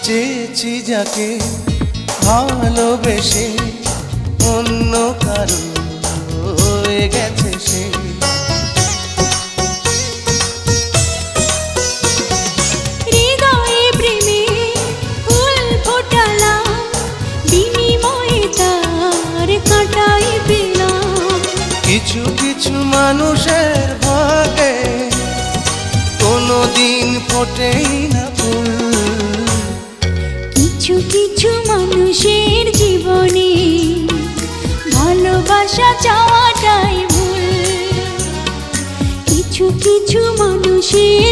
চেয়েছি যাকে ভালোবেসে অন্য কারো হয়ে গেছে সে। হৃদয়ে প্রেমে ফুল ফোটালাম, বিনিময়ে তার কাঁটাই পেলাম। কিছু কিছু মানুষের ভাগে কোনোদিন ফোটেই না ফুল। কিছু কিছু মানুষের জীবনে ভালোবাসা চাওয়াটাই ভুল। কিছু কিছু মানুষের